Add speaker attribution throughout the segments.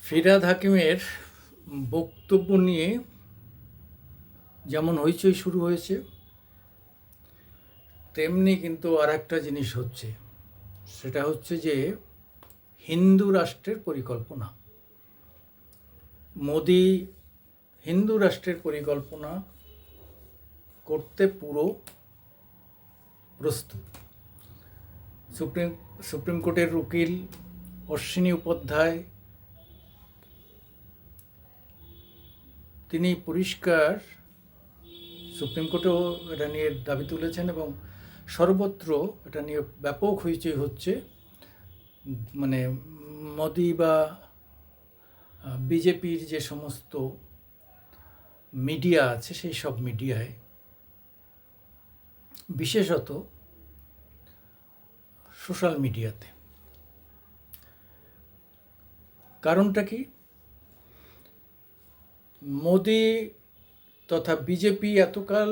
Speaker 1: ফিরহাদ হাকিমের বক্তব্য নিয়ে যেমন হইচই শুরু হয়েছে, তেমনি কিন্তু আর একটা জিনিস হচ্ছে। সেটা হচ্ছে যে হিন্দু রাষ্ট্রের পরিকল্পনা। মোদি হিন্দু রাষ্ট্রের পরিকল্পনা করতে পুরো প্রস্তুত। সুপ্রিম সুপ্রিম কোর্টের উকিল অশ্বিনী উপাধ্যায় তিনি পরিষ্কার সুপ্রিম কোর্টেও এটা নিয়ে দাবি তুলেছেন এবং সর্বত্র এটা নিয়ে ব্যাপক হইচই হচ্ছে। মানে মোদি বা বিজেপির যে সমস্ত মিডিয়া আছে সেই সব মিডিয়ায়, বিশেষত সোশ্যাল মিডিয়াতে। কারণটা কি? মোদি তথা বিজেপি এতকাল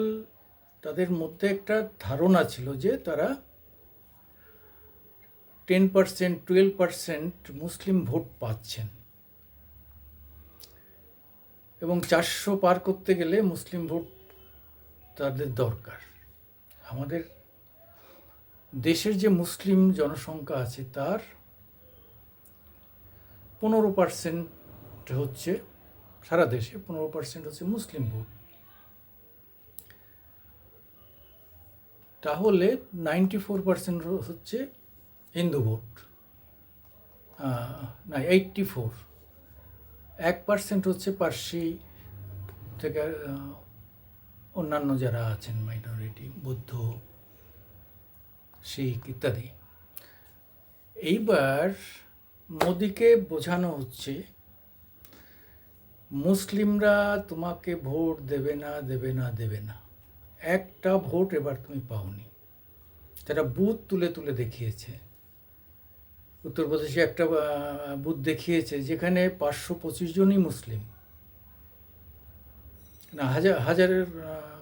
Speaker 1: তাদের মধ্যে একটা ধারণা ছিল যে তারা 10%, 12% মুসলিম ভোট পাচ্ছেন এবং 400 পার করতে গেলে মুসলিম ভোট তাদের দরকার। আমাদের দেশের যে মুসলিম জনসংখ্যা আছে তার 15% হচ্ছে, সারা দেশে 15% হচ্ছে মুসলিম ভোট। তাহলে 94% হচ্ছে হিন্দু ভোট, না 84। 1% হচ্ছে পার্সি থেকে অন্যান্য যারা আছেন মাইনরিটি, বৌদ্ধ, শিখ ইত্যাদি। এইবার মোদিকে বোঝানো হচ্ছে মুসলিমরা তোমাকে ভোট দেবে না, দেবে না, দেবে না। একটা ভোট এবার তুমি পাওনি। তারা বুথ তুলে তুলে দেখিয়েছে। উত্তরপ্রদেশে একটা বুথ দেখিয়েছে যেখানে 525 জনই মুসলিম, না হাজারের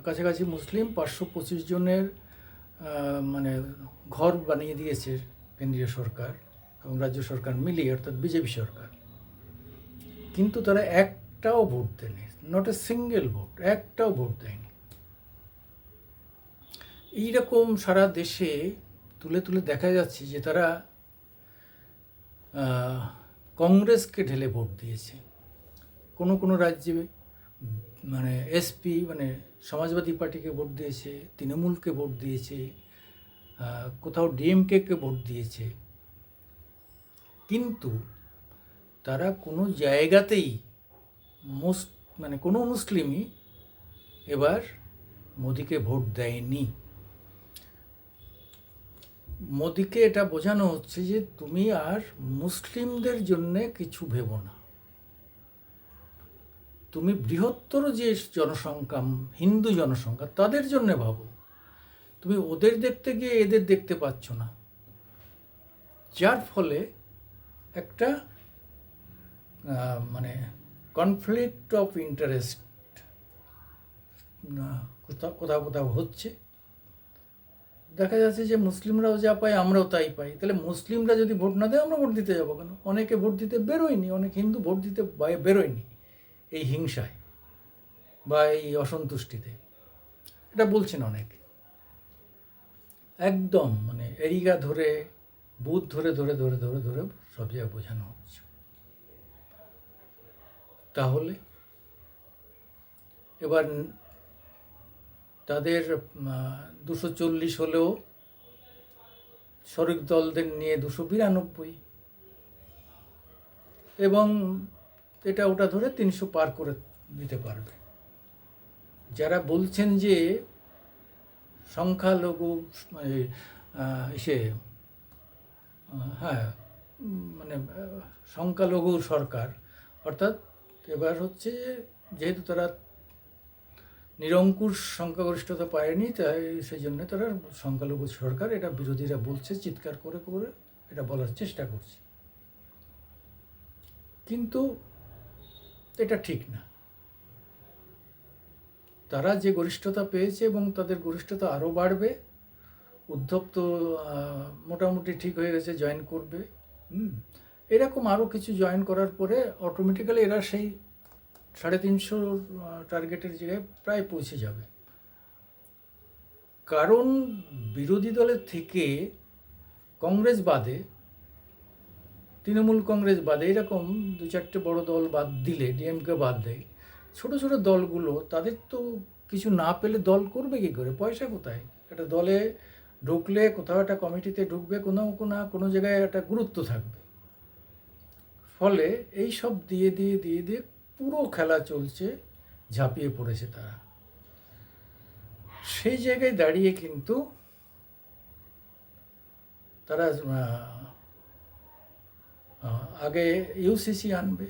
Speaker 1: কাছাকাছি মুসলিম, 525 জনের মানে ঘর বানিয়ে দিয়েছে কেন্দ্রীয় সরকার এবং রাজ্য সরকার মিলিয়ে, অর্থাৎ বিজেপি সরকার। কিন্তু তারা একটাও ভোট দেয়নি, নট এ সিঙ্গেল ভোট, একটাও ভোট দেয়নি। এইরকম সারা দেশে তুলে তুলে দেখা যাচ্ছে যে তারা কংগ্রেসকে ঢেলে ভোট দিয়েছে। কোনো কোনো রাজ্যে মানে এসপি মানে সমাজবাদী পার্টিকে ভোট দিয়েছে, তৃণমূলকে ভোট দিয়েছে, কোথাও ডিএমকে ভোট দিয়েছে। কিন্তু তারা কোনো জায়গাতেই মানে কোনো মুসলিমই এবার মোদিকে ভোট দেয়নি। মোদিকে এটা বোঝানো হচ্ছে যে তুমি আর মুসলিমদের জন্যে কিছু ভেবো না, তুমি বৃহত্তর যে জনসংখ্যা, হিন্দু জনসংখ্যা, তাদের জন্য ভাবো। তুমি ওদের দেখতে গিয়ে এদের দেখতে পাচ্ছ না, যার ফলে একটা মানে কনফ্লিক্ট অফ ইন্টারেস্ট কোথাও কোথাও হচ্ছে। দেখা যাচ্ছে যে মুসলিমরাও যা পায় আমরাও তাই পাই। তাহলে মুসলিমরা যদি ভোট না দেয় আমরা ভোট দিতে যাবো কেন? অনেকে ভোট দিতে বেরোয়নি, অনেক হিন্দু ভোট দিতে বেরোয়নি এই হিংসায় বা এই অসন্তুষ্টিতে। এটা বলছেন অনেকে, একদম মানে এরিয়া ধরে, বুথ ধরে ধরে ধরে ধরে ধরে সব জায়গায় বোঝানো হচ্ছে। তাহলে এবার তাদের 240 হলেও শরিক দলদের নিয়ে 292, এবং এটা ওটা ধরে 300 পার করে দিতে পারবে। যারা বলছেন যে সংখ্যালঘু এসে হ্যাঁ মানে সংখ্যালঘু সরকার, অর্থাৎ এবার হচ্ছে যেহেতু তারা নিরঙ্কুশ সংখ্যাগরিষ্ঠতা পায়নি, তাই সেই জন্য তারা সংখ্যালঘু সরকার, এটা বিরোধীরা বলছে, চিৎকার করে করে এটা বলার চেষ্টা করছে। কিন্তু এটা ঠিক না। তারা যে গরিষ্ঠতা পেয়েছে এবং তাদের গরিষ্ঠতা আরও বাড়বে। উদ্ধব তো মোটামুটি ঠিক হয়ে গেছে, জয়েন করবে। এরকম আরও কিছু জয়েন করার পরে অটোমেটিক্যালি এরা সেই 350 টার্গেটের জায়গায় প্রায় পৌঁছে যাবে। কারণ বিরোধী দলের থেকে কংগ্রেস বাদে, তৃণমূল কংগ্রেস বাদে এরকম 2-4টে বড় দল বাদ দিলে, ডিএমকে বাদ দেয়, ছোটো ছোটো দলগুলো তাদের তো কিছু না পেলে দল করবে কী করে? পয়সা কোথায়? একটা দলে ঢুকলে কোথাও একটা কমিটিতে ঢুকবে, কোনো জায়গায় একটা গুরুত্ব থাকবে। ফলে এই সব দিয়ে দিয়ে দিয়ে দিয়ে পুরো খেলা চলছে, ঝাঁপিয়ে পড়েছে তারা। সেই জায়গায় দাঁড়িয়ে কিন্তু তারা আগে ইউসিসি আনবে,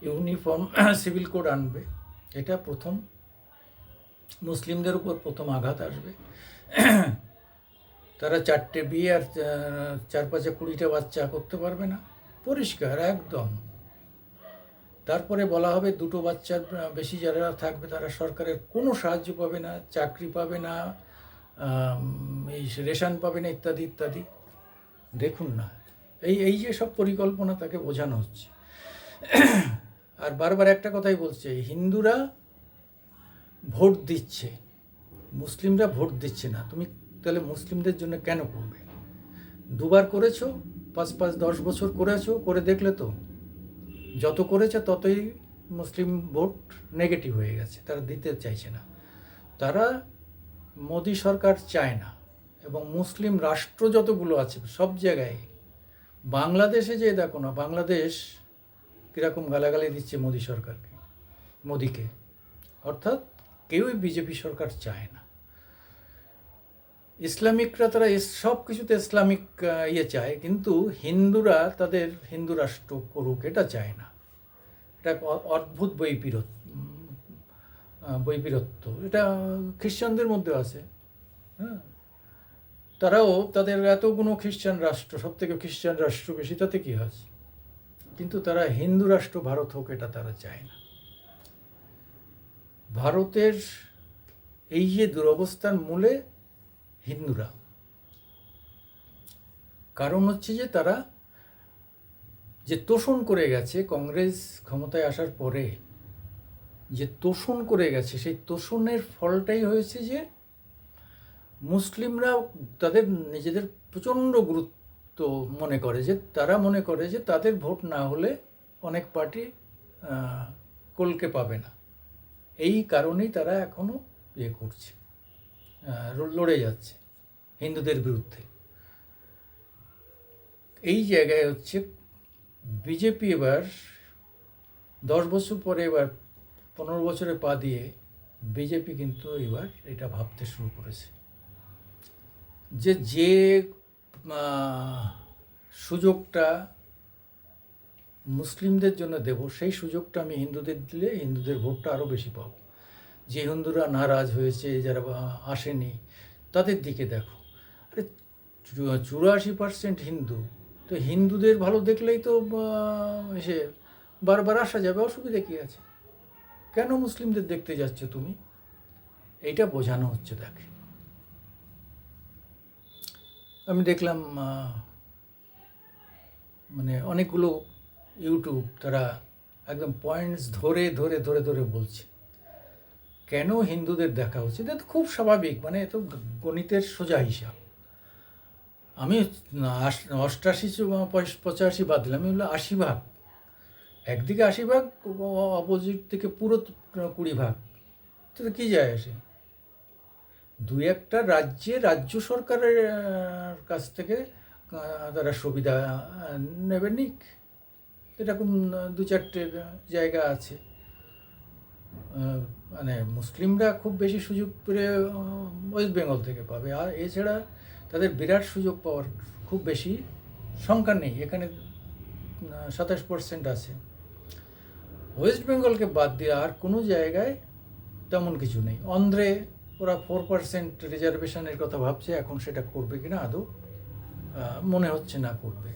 Speaker 1: ইউনিফর্ম সিভিল কোড আনবে, এটা প্রথম মুসলিমদের উপর প্রথম আঘাত আসবে। তারা 4টে বিয়ে আর 4-5 20টা বাচ্চা করতে পারবে না, পরিষ্কার একদম। তারপরে বলা হবে 2টো বাচ্চার বেশি যারা থাকবে তারা সরকারের কোনো সাহায্য পাবে না, চাকরি পাবে না, এই রেশন পাবে না, ইত্যাদি ইত্যাদি। দেখুন না, এই যে সব পরিকল্পনা তাকে বোঝানো হচ্ছে। আর বারবার একটা কথাই বলছে, হিন্দুরা ভোট দিচ্ছে, মুসলিমরা ভোট দিচ্ছে না। তুমি তাহলে মুসলিমদের জন্য কেন করবে? 2বার করেছো, 5-10 বছর করেছো, করে দেখলে তো যত করেছে ততই মুসলিম ভোট নেগেটিভ হয়ে গেছে, তারা দিতে চাইছে না। তারা মোদি সরকার চায় না, এবং মুসলিম রাষ্ট্র যতগুলো আছে সব জায়গায়, বাংলাদেশে যে দেখো না, বাংলাদেশ কীরকম গালাগালি দিচ্ছে মোদি সরকারকে, মোদিকে। অর্থাৎ কেউই বিজেপি সরকার চায় না। ইসলামিকরা তারা সব কিছুতে ইসলামিক চায়, কিন্তু হিন্দুরা তাদের হিন্দু রাষ্ট্র করুক এটা চায় না। এটা অদ্ভুত বৈপরীত্য। এটা খ্রিশ্চানদের মধ্যে আছে। হ্যাঁ, তারাও তাদের এতগুলো খ্রিশ্চান রাষ্ট্র, সব থেকে খ্রিশ্চান রাষ্ট্র বেশি, তাতে কী আছে? কিন্তু তারা হিন্দু রাষ্ট্র ভারত হোক এটা তারা চায় না। ভারতের এই যে দুরবস্থার মূলে হিন্দুরা। কারণ হচ্ছে যে তারা যে তোষণ করে গেছে, কংগ্রেস ক্ষমতায় আসার পরে যে তোষণ করে গেছে, সেই তোষণের ফলটাই হয়েছে যে মুসলিমরা তাদের নিজেদের প্রচণ্ড গুরুত্ব মনে করে, যে তারা মনে করে যে তাদের ভোট না হলে অনেক পার্টি কলকে পাবে না। এই কারণেই তারা এখনও করছে, লড়ে যাচ্ছে হিন্দুদের বিরুদ্ধে। এই জায়গায় হচ্ছে বিজেপি এবার 10 বছর পরে, এবার 15 বছরে পা দিয়ে বিজেপি কিন্তু এবার এটা ভাবতে শুরু করেছে যে সুযোগটা মুসলিমদের জন্য দেব, সেই সুযোগটা আমি হিন্দুদের দিলে হিন্দুদের ভোটটা আরও বেশি পাবো। যে হিন্দুরা নারাজ হয়েছে, যারা আসেনি, তাদের দিকে দেখো। আরে 84% হিন্দু, তো হিন্দুদের ভালো দেখলেই তো এসে বারবার আসা যাবে, অসুবিধা কী আছে? কেন মুসলিমদের দেখতে যাচ্ছ তুমি? এইটা বোঝানো হচ্ছে। দেখে আমি দেখলাম মানে অনেকগুলো ইউটিউব, তারা একদম পয়েন্টস ধরে ধরে ধরে ধরে বলছে কেন হিন্দুদের দেখা উচিত। এটা তো খুব স্বাভাবিক, মানে এ তো গণিতের সোজা হিসাব। আমি 88-85 বাদ দিলাম, আমি বললাম 80 ভাগ। একদিকে 80 ভাগ, অপোজিট থেকে পুরো 20 ভাগ, তো কী যায় আসে? 2-1টা রাজ্যে রাজ্য সরকারের কাছ থেকে তারা সুবিধা নেবে, নিক। এরকম 2-4টে জায়গা আছে। মানে মুসলিমরা খুব বেশি সুযোগ পেলে ওয়েস্ট বেঙ্গল থেকে পাবে, আর এছাড়া তাদের বিরাট সুযোগ পাওয়ার খুব বেশি সংখ্যা নেই। এখানে 27% আছে। ওয়েস্ট বেঙ্গলকে বাদ দিয়ে আর কোনো জায়গায় তেমন কিছু নেই। অন্ধ্রে ওরা 4% রিজার্ভেশনের কথা ভাবছে, এখন সেটা করবে কিনা আদৌ মনে হচ্ছে না করবে।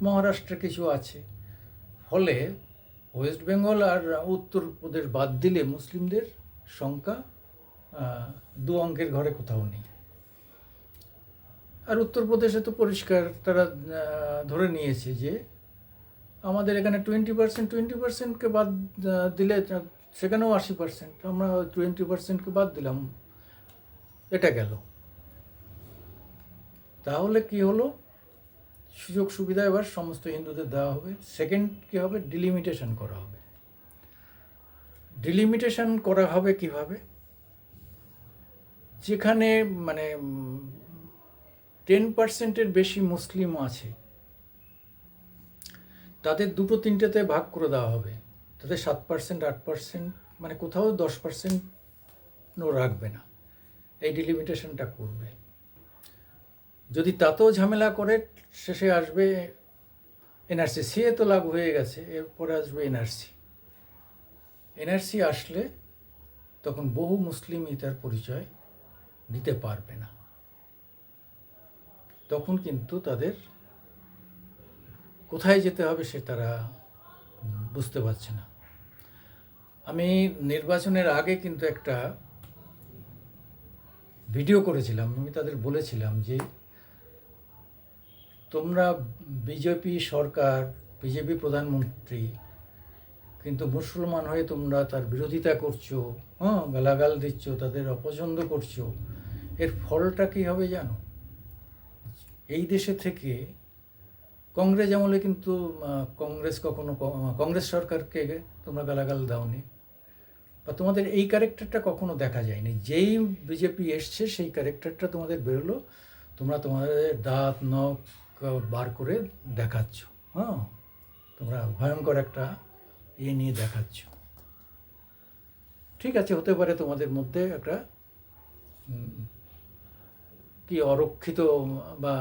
Speaker 1: মহারাষ্ট্রে কিছু আছে। ফলে ওয়েস্ট বেঙ্গল আর উত্তরপ্রদেশ বাদ দিলে মুসলিমদের সংখ্যা 2 অঙ্কের ঘরে কোথাও নেই। আর উত্তরপ্রদেশে তো পরিষ্কার তারা ধরে নিয়েছে যে আমাদের এখানে 20%কে বাদ দিলে সেখানেও 80%, আমরা 20%কে বাদ দিলাম, এটা গেল। তাহলে কি হলো, সুযোগ সুবিধা এবার সমস্ত হিন্দুদের দেওয়া হবে। সেকেন্ড কী হবে, ডিলিমিটেশন করা হবে। ডিলিমিটেশন করা হবে কিভাবে, যেখানে মানে 10%-এর বেশি মুসলিম আছে তাদের 2-3টেতে ভাগ করে দেওয়া হবে, তাদের 7%, 8%, মানে কোথাও 10%ও রাখবে না, এই ডিলিমিটেশনটা করবে। যদি তাতেও ঝামেলা করে, শেষে আসবে এনআরসি। সিএ তো লাগু হয়ে গেছে, এরপরে আসবে এনআরসি। এনআরসি আসলে তখন বহু মুসলিমই তার পরিচয় দিতে পারবে না, তখন কিন্তু তাদের কোথায় যেতে হবে সে তারা বুঝতে পারছে না। আমি নির্বাচনের আগে কিন্তু একটা ভিডিও করেছিলাম, আমি তাদের বলেছিলাম যে তোমরা বিজেপি সরকার, বিজেপি প্রধানমন্ত্রী, কিন্তু মুসলমান হয়ে তোমরা তার বিরোধিতা করছো, গালাগাল দিচ্ছ, তাদের অপছন্দ করছো, এর ফলটা কী হবে জানো? এই দেশে থেকে কংগ্রেস আমলে কিন্তু কংগ্রেস সরকারকে তোমরা গালাগাল দাওনি, বা তোমাদের এই ক্যারেক্টারটা কখনো দেখা যায়নি। যেই বিজেপি এসছে সেই ক্যারেক্টারটা তোমাদের বেরোলো, তোমরা তোমাদের দাঁত নখ বার করে দেখাচ্ছ, তোমরা ভয়ঙ্কর একটা নিয়ে দেখাচ্ছ। ঠিক আছে, হতে পারে তোমাদের মধ্যে একটা কি অরক্ষিত বা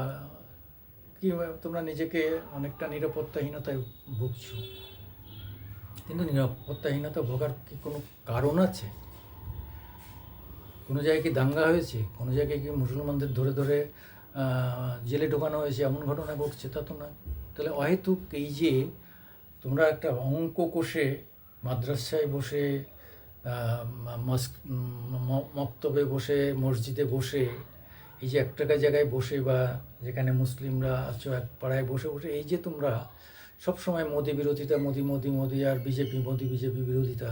Speaker 1: কি, তোমরা নিজেকে অনেকটা নিরাপত্তাহীনতায় ভুগছো, কিন্তু নিরাপত্তাহীনতা ভোগার কি কোনো কারণ আছে? কোনো জায়গায় কি দাঙ্গা হয়েছে? কোনো জায়গায় কি মুসলমানদের ধরে ধরে জেলে ঢোকানো হয়েছে, এমন ঘটনা ঘটছে? তা তো নয়। তাহলে অহেতুক এই যে তোমরা একটা অঙ্ক কষে মাদ্রাসায় বসে, মক্তবে বসে, মসজিদে বসে, এই যে একটা জায়গায় বসে, বা যেখানে মুসলিমরা আছো এক পাড়ায় বসে বসে, এই যে তোমরা সবসময় মোদি বিরোধিতা, মোদি মোদি মোদি, আর বিজেপি মোদি বিজেপি বিরোধিতা,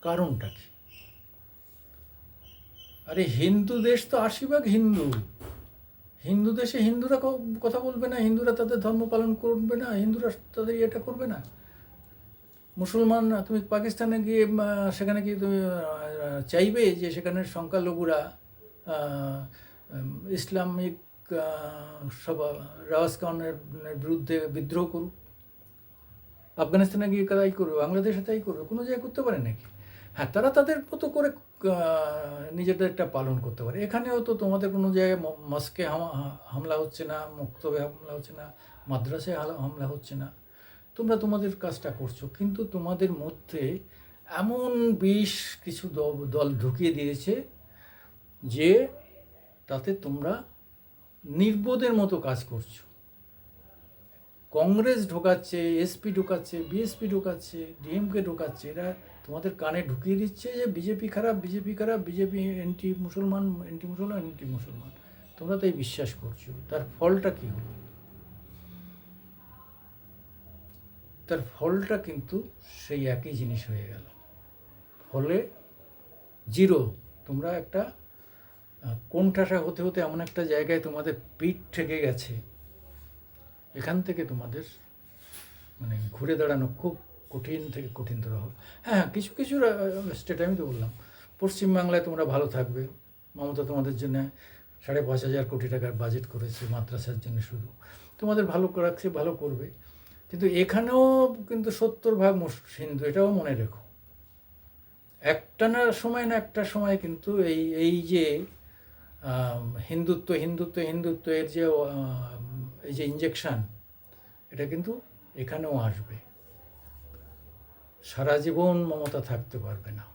Speaker 1: কারণটা কি? আরে হিন্দু দেশ তো 80% হিন্দু। হিন্দু দেশে হিন্দুরা কথা বলবে না, হিন্দুরা তাদের ধর্ম পালন করবে না, হিন্দুরা তাদের এটা করবে না। মুসলমান, তুমি পাকিস্তানে গিয়ে সেখানে কি তুমি চাইবে যে সেখানের সংখ্যালঘুরা ইসলামিক সব রাওয়াজ খানের বিরুদ্ধে বিদ্রোহ করুক? আফগানিস্তানে গিয়ে তাই করবে, বাংলাদেশে তাই করবে? কোনো জায়গায় করতে পারে নাকি? হ্যাঁ, তারা তাদের মতো করে নিজেদেরটা পালন করতে পারে। এখানেও তো তোমাদের কোনো জায়গায় মস্কে হামলা হচ্ছে না, মক্তবে হামলা হচ্ছে না, মাদ্রাসায় হামলা হচ্ছে না, তোমরা তোমাদের কাজটা করছো। কিন্তু তোমাদের মধ্যে এমন বিষ কিছু দল ঢুকিয়ে দিয়েছে যে তাতে তোমরা নির্বোধের মতো কাজ করছো। কংগ্রেস ঢোকাচ্ছে, এসপি ঢোকাচ্ছে, বিএসপি ঢোকাচ্ছে, ডিএমকে ঢোকাচ্ছে, এরা তোমাদের কানে ঢুকিয়ে দিচ্ছে যে বিজেপি খারাপ, বিজেপি খারাপ, বিজেপি অ্যান্টি মুসলমান, অ্যান্টি মুসলমান, অ্যান্টি মুসলমান। তোমরা তাই বিশ্বাস করছো। তার ফলটা কী হলো? তার ফলটা কিন্তু সেই একই জিনিস হয়ে গেল। ফলে জিরো। তোমরা একটা কোণঠাসা হতে হতে এমন একটা জায়গায় তোমাদের পিঠ ঠেকে গেছে, এখান থেকে তোমাদের মানে ঘুরে দাঁড়ানো খুব কঠিন থেকে কঠিনতর হবে। হ্যাঁ, কিছু কিছু স্টেট, আমি তো বললাম, পশ্চিমবাংলায় তোমরা ভালো থাকবে। মমতা তোমাদের জন্য 5,500 কোটি টাকার বাজেট করেছে মাদ্রাসার জন্য, শুধু তোমাদের ভালো রাখছে, ভালো করবে। কিন্তু এখানেও কিন্তু 70% হিন্দু, এটাও মনে রেখো। একটা না সময় না একটা সময় কিন্তু এই যে হিন্দুত্ব হিন্দুত্ব হিন্দুত্ব এর যে এই যে ইঞ্জেকশান, এটা কিন্তু এখানেও আসবে। সারা জীবন মমতা থাকতে পারবে না।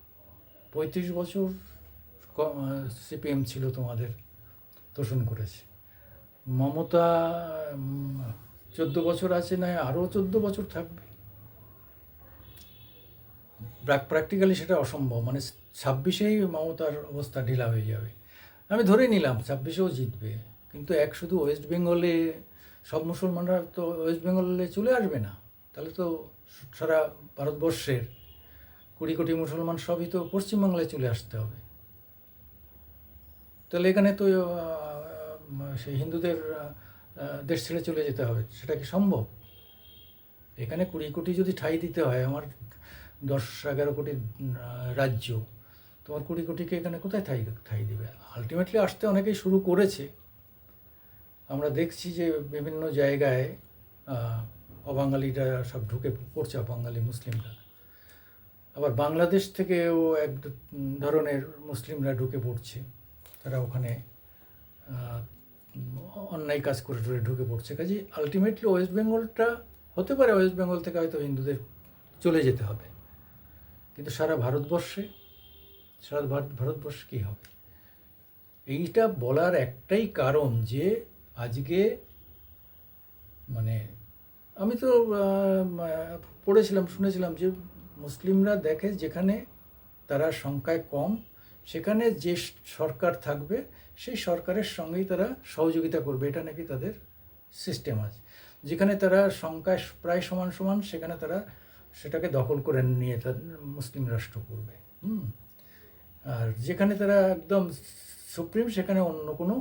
Speaker 1: 35 বছর সিপিএম ছিল, তোমাদের তোষণ করেছে। মমতা 14 বছর আছে, না আরও 14 বছর থাকবে। প্র্যাকটিক্যালি সেটা অসম্ভব। মানে 26-এই মমতার অবস্থা ঢিলা হয়ে যাবে। আমি ধরে নিলাম 26-এও জিতবে, কিন্তু শুধু ওয়েস্ট বেঙ্গলে সব মুসলমানরা তো ওয়েস্ট বেঙ্গলে চলে আসবে না, তাহলে তো সারা ভারতবর্ষের 20 কোটি মুসলমান সবই তো পশ্চিমবাংলায় চলে আসতে হবে। তাহলে এখানে তো সেই হিন্দুদের দেশ ছেড়ে চলে যেতে হবে, সেটা কি সম্ভব? এখানে 20 কোটি যদি ঠাঁই দিতে হয়, আমার 10-11 কোটি রাজ্য, তোমার 20 কোটিকে এখানে কোথায় ঠাঁই দিবে? আলটিমেটলি আসতে অনেকেই শুরু করেছে। আমরা দেখছি যে বিভিন্ন জায়গায় অবাঙালিরা সব ঢুকে পড়ছে, অবাঙালি মুসলিমরা। আবার বাংলাদেশ থেকেও এক ধরনের মুসলিমরা ঢুকে পড়ছে, তারা ওখানে অন্যায় কাজ করে ঢুকে পড়ছে। কাজে আলটিমেটলি ওয়েস্ট বেঙ্গলটা হতে পারে, ওয়েস্ট বেঙ্গল থেকে হয়তো হিন্দুদের চলে যেতে হবে, কিন্তু সারা ভারতবর্ষে কী হবে? এইটা বলার একটাই কারণ যে আজকে মানে আমি তো পড়েছিলাম, শুনেছিলাম যে মুসলিমরা দেখে যেখানে তারা সংখ্যায় কম, সেখানে যে সরকার থাকবে সেই সরকারের সঙ্গেই তারা সহযোগিতা করবে, এটা নাকি তাদের সিস্টেম আছে। যেখানে তারা সংখ্যায় প্রায় সমান সমান, সেখানে তারা সেটাকে দখল করে নিয়ে মুসলিম রাষ্ট্র করবে। আর যেখানে তারা একদম সুপ্রিম, সেখানে অন্য কোনো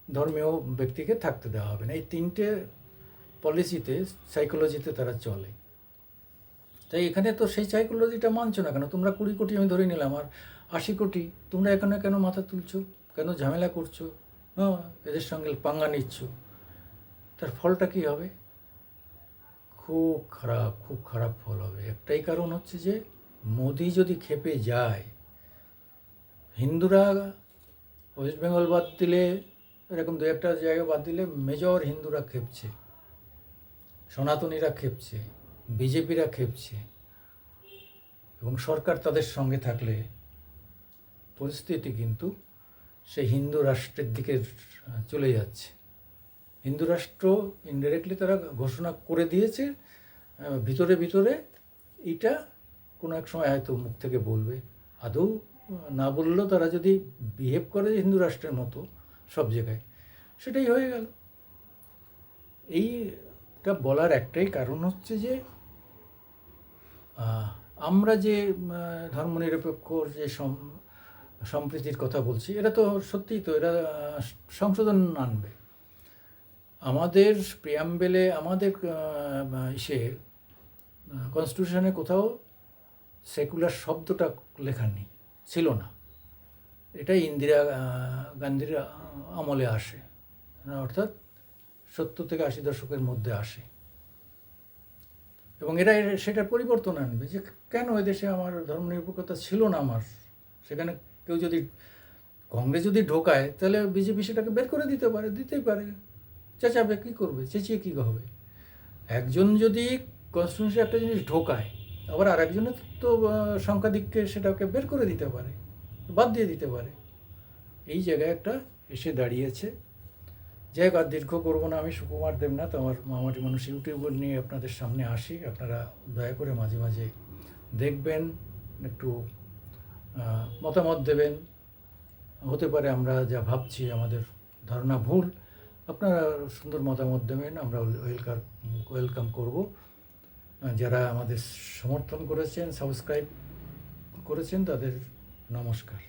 Speaker 1: ধর্মীয় ব্যক্তিকে থাকতে দেওয়া হবে না। এই 3টে পলিসিতে, সাইকোলজিতে তারা চলে। তাই এখানে তো সেই সাইকোলজিটা মানছো না কেন? তোমরা 20 কোটি আমি ধরে নিলাম, আর 80 কোটি তোমরা এখানে কেন মাথা তুলছো, কেন ঝামেলা করছো? হ্যাঁ, এদের সঙ্গে পাঙ্গা নিচ্ছ, তার ফলটা কী হবে? খুব খারাপ ফল হবে। একটাই কারণ হচ্ছে যে মোদি যদি খেপে যায়, হিন্দুরা ওয়েস্ট বেঙ্গল বাদ দিলে, এরকম 2-1টা জায়গা বাদ দিলে মেজর হিন্দুরা খেপছে, সনাতনীরা খেপছে, বিজেপিরা খেপছে, এবং সরকার তাদের সঙ্গে থাকলে পরিস্থিতি কিন্তু সেই হিন্দু রাষ্ট্রের দিকে চলে যাচ্ছে। হিন্দু রাষ্ট্র ইনডাইরেক্টলি তারা ঘোষণা করে দিয়েছে, ভিতরে ভিতরে এইটা কোনো এক সময় হয়তো মুখ থেকে বলবে। আদৌ না বললেও তারা যদি বিহেভ করে হিন্দু রাষ্ট্রের মতো সব জায়গায়, সেটাই হয়ে গেল। এইটা বলার একটাই কারণ হচ্ছে যে আমরা যে ধর্মনিরপেক্ষ যে সম্প্রীতির কথা বলছি, এটা তো সত্যিই তো এরা সংশোধন আনবে। আমাদের প্রিয়াম্বেলে, আমাদের কনস্টিটিউশনে কোথাও সেকুলার শব্দটা লেখা নেই, ছিল না। এটা ইন্দিরা গান্ধীর আমলে আসে, অর্থাৎ 70 থেকে 80 দশকের মধ্যে আসে, এবং এরা সেটার পরিবর্তন আনবে যে কেন এদেশে আমার ধর্মনিরপেক্ষতা ছিল না। আমার সেখানে কেউ যদি কংগ্রেস যদি ঢোকায়, তাহলে বিজেপি সেটাকে বের করে দিতেই পারে। চেঁচাবে, কী করবে? চেঁচিয়ে কী হবে? একজন যদি কনস্টিটিউশনে একটা জিনিস ঢোকায়, আবার আর একজনের তো সংখ্যাধিক্যে সেটাকে বের করে দিতে পারে, বাদ দিয়ে দিতে পারে। এই জায়গায় একটা এসে দাঁড়িয়েছে। যাই হোক, আর দীর্ঘ করবো না। আমি সুকুমার দেবনাথ, আমার মামাটি মানুষ ইউটিউব নিয়ে আপনাদের সামনে আসি। আপনারা দয়া করে মাঝে মাঝে দেখবেন, একটু মতামত দেবেন। হতে পারে আমরা যা ভাবছি আমাদের ধারণা ভুল, আপনারা সুন্দর মতামত দেবেন, আমরা ওয়েলকাম করব। যারা আমাদের সমর্থন করেছেন, সাবস্ক্রাইব করেছেন, তাদের নমস্কার।